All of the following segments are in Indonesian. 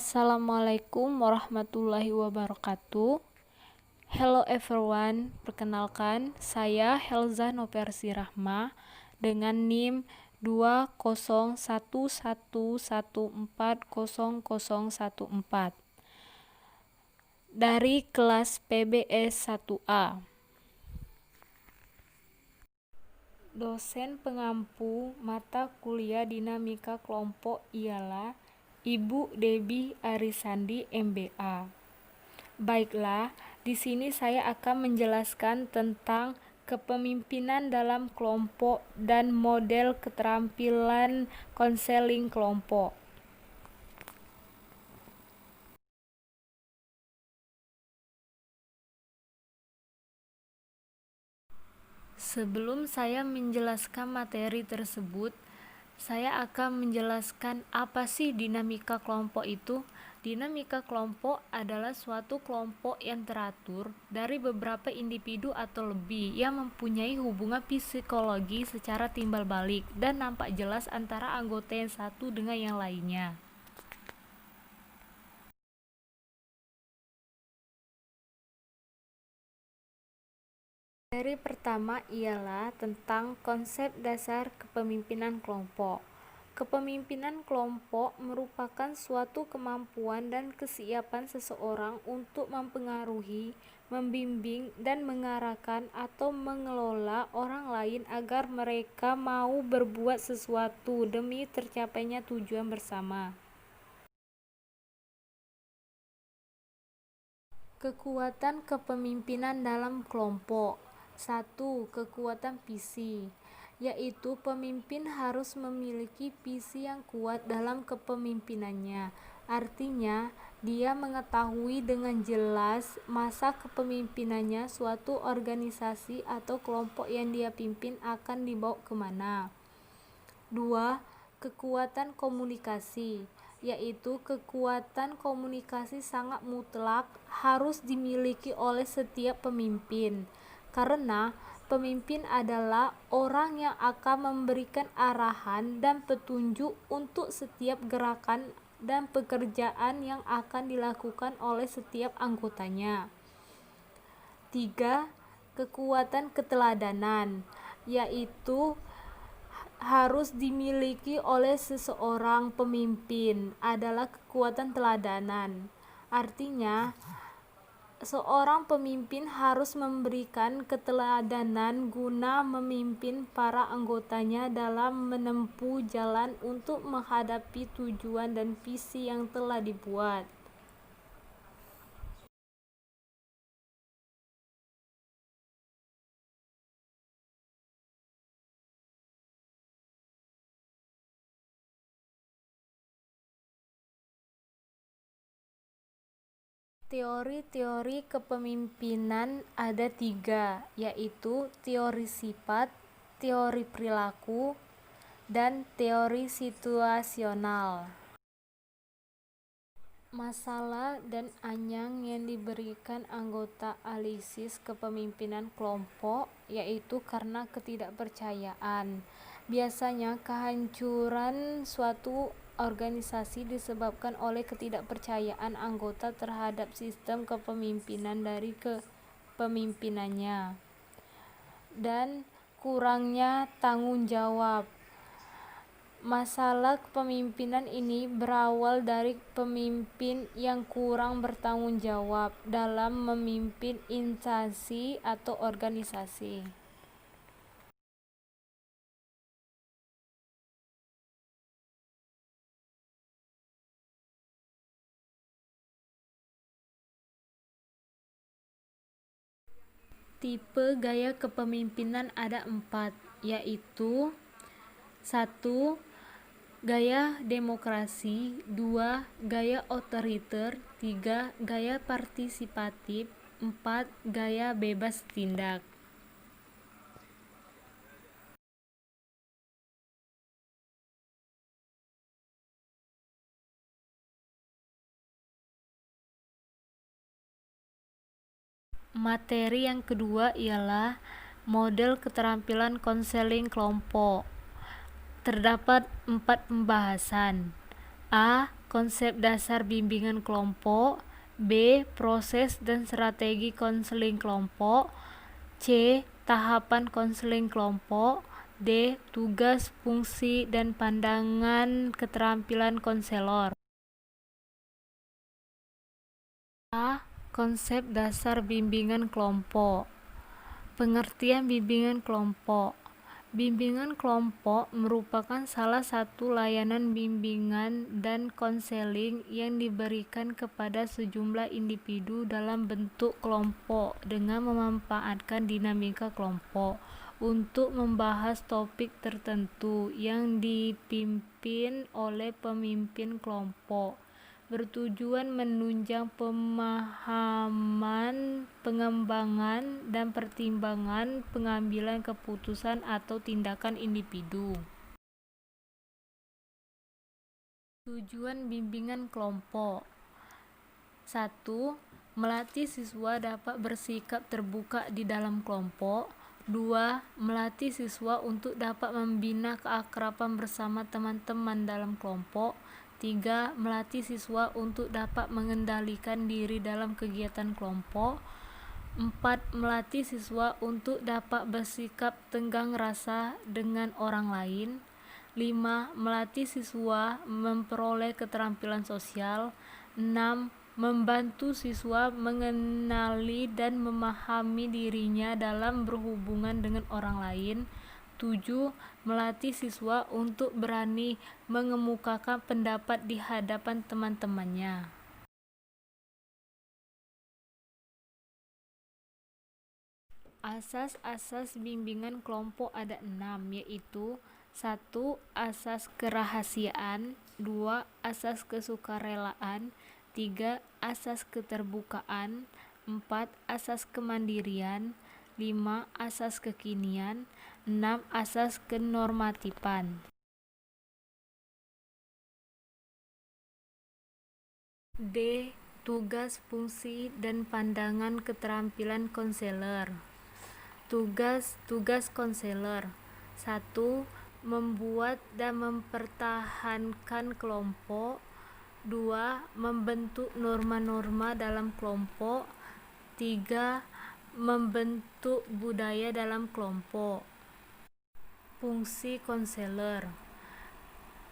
Assalamualaikum warahmatullahi wabarakatuh. Hello everyone, perkenalkan saya Helza Noversi Rahma dengan NIM 201114014 dari kelas PBS 1A. Dosen pengampu mata kuliah dinamika kelompok ialah Ibu Debbie Arisandi MBA. Baiklah, di sini saya akan menjelaskan tentang kepemimpinan dalam kelompok dan model keterampilan konseling kelompok. Sebelum saya menjelaskan materi tersebut, saya akan menjelaskan apa sih dinamika kelompok itu. Dinamika kelompok adalah suatu kelompok yang teratur dari beberapa individu atau lebih yang mempunyai hubungan psikologi secara timbal balik dan nampak jelas antara anggota yang satu dengan yang lainnya. Materi pertama ialah tentang konsep dasar kepemimpinan kelompok. Kepemimpinan kelompok merupakan suatu kemampuan dan kesiapan seseorang untuk mempengaruhi, membimbing, dan mengarahkan atau mengelola orang lain agar mereka mau berbuat sesuatu demi tercapainya tujuan bersama. Kekuatan kepemimpinan dalam kelompok. 1. Kekuatan visi, yaitu pemimpin harus memiliki visi yang kuat dalam kepemimpinannya. Artinya, dia mengetahui dengan jelas masa kepemimpinannya suatu organisasi atau kelompok yang dia pimpin akan dibawa kemana. 2. Kekuatan komunikasi, yaitu kekuatan komunikasi sangat mutlak harus dimiliki oleh setiap pemimpin, karena pemimpin adalah orang yang akan memberikan arahan dan petunjuk untuk setiap gerakan dan pekerjaan yang akan dilakukan oleh setiap anggotanya. 3. Kekuatan keteladanan, yaitu harus dimiliki oleh seseorang pemimpin adalah kekuatan teladanan. Artinya, seorang pemimpin harus memberikan keteladanan guna memimpin para anggotanya dalam menempuh jalan untuk menghadapi tujuan dan visi yang telah dibuat. Teori-teori kepemimpinan ada 3, yaitu teori sifat, teori perilaku, dan teori situasional. Masalah dan anyang yang diberikan anggota analisis kepemimpinan kelompok yaitu karena ketidakpercayaan. Biasanya kehancuran suatu organisasi disebabkan oleh ketidakpercayaan anggota terhadap sistem kepemimpinan dari kepemimpinannya dan kurangnya tanggung jawab. Masalah kepemimpinan ini berawal dari pemimpin yang kurang bertanggung jawab dalam memimpin instansi atau organisasi. Tipe gaya kepemimpinan ada 4, yaitu 1. Gaya demokrasi, 2. Gaya otoriter, 3. Gaya partisipatif, 4. Gaya bebas tindak. Materi yang kedua ialah model keterampilan konseling kelompok. Terdapat 4 pembahasan. A. Konsep dasar bimbingan kelompok. B. Proses dan strategi konseling kelompok. C. Tahapan konseling kelompok. D. Tugas, fungsi, dan pandangan keterampilan konselor. A. Konsep dasar bimbingan kelompok. Pengertian bimbingan kelompok. Bimbingan kelompok merupakan salah satu layanan bimbingan dan konseling yang diberikan kepada sejumlah individu dalam bentuk kelompok dengan memanfaatkan dinamika kelompok untuk membahas topik tertentu yang dipimpin oleh pemimpin kelompok, bertujuan menunjang pemahaman, pengembangan, dan pertimbangan pengambilan keputusan atau tindakan individu. Tujuan bimbingan kelompok. 1. Melatih siswa dapat bersikap terbuka di dalam kelompok. 2. Melatih siswa untuk dapat membina keakraban bersama teman-teman dalam kelompok. 3. Melatih siswa untuk dapat mengendalikan diri dalam kegiatan kelompok. 4. Melatih siswa untuk dapat bersikap tenggang rasa dengan orang lain. 5. Melatih siswa memperoleh keterampilan sosial. 6. Membantu siswa mengenali dan memahami dirinya dalam berhubungan dengan orang lain. 7. Melatih siswa untuk berani mengemukakan pendapat di hadapan teman-temannya. Asas-asas bimbingan kelompok ada 6, yaitu 1. Asas kerahasiaan. 2. Asas kesukarelaan. 3. Asas keterbukaan. 4. Asas kemandirian. 5. Asas kekinian. 6. Asas kenormatifan. D. Tugas, fungsi, dan pandangan keterampilan konselor. Tugas konselor. 1. Membuat dan mempertahankan kelompok. 2. Membentuk norma-norma dalam kelompok. 3. Membentuk budaya dalam kelompok. Fungsi konselor.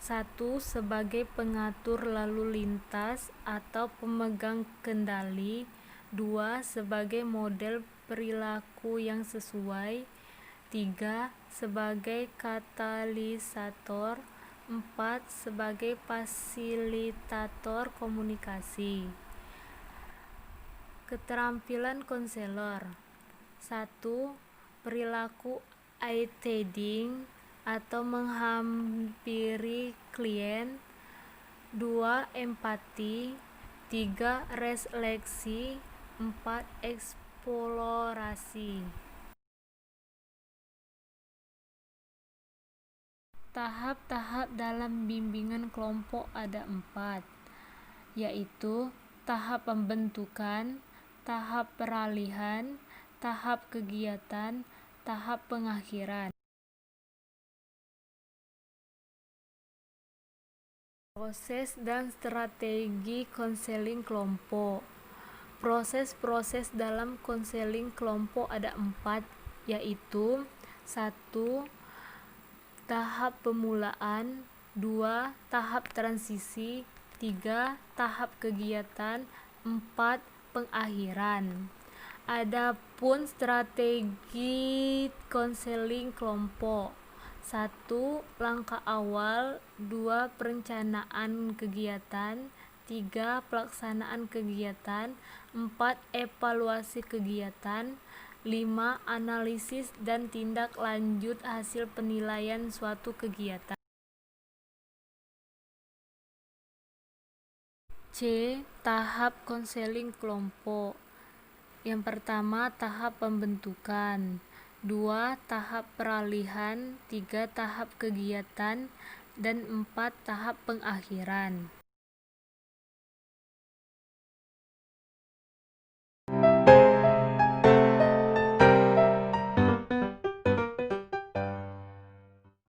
1. Sebagai pengatur lalu lintas atau pemegang kendali. 2. Sebagai model perilaku yang sesuai. 3. Sebagai katalisator. 4. Sebagai fasilitator komunikasi. Keterampilan konselor. 1. Perilaku eye-tending atau menghampiri klien. 2. Empati. 3. Refleksi. 4. Eksplorasi. Tahap-tahap dalam bimbingan kelompok ada 4, yaitu tahap pembentukan, tahap peralihan, tahap kegiatan, tahap pengakhiran. Proses dan strategi konseling kelompok. Proses-proses dalam konseling kelompok ada 4, yaitu 1. Tahap pemulaan. 2. Tahap transisi. 3. Tahap kegiatan. 4. Pengakhiran. Adapun strategi konseling kelompok. 1. Langkah awal. 2. Perencanaan kegiatan. 3. Pelaksanaan kegiatan. 4. Evaluasi kegiatan. 5. Analisis dan tindak lanjut hasil penilaian suatu kegiatan. C. Tahap konseling kelompok. Yang pertama, tahap pembentukan. 2. Tahap peralihan. 3. Tahap kegiatan. Dan 4. Tahap pengakhiran.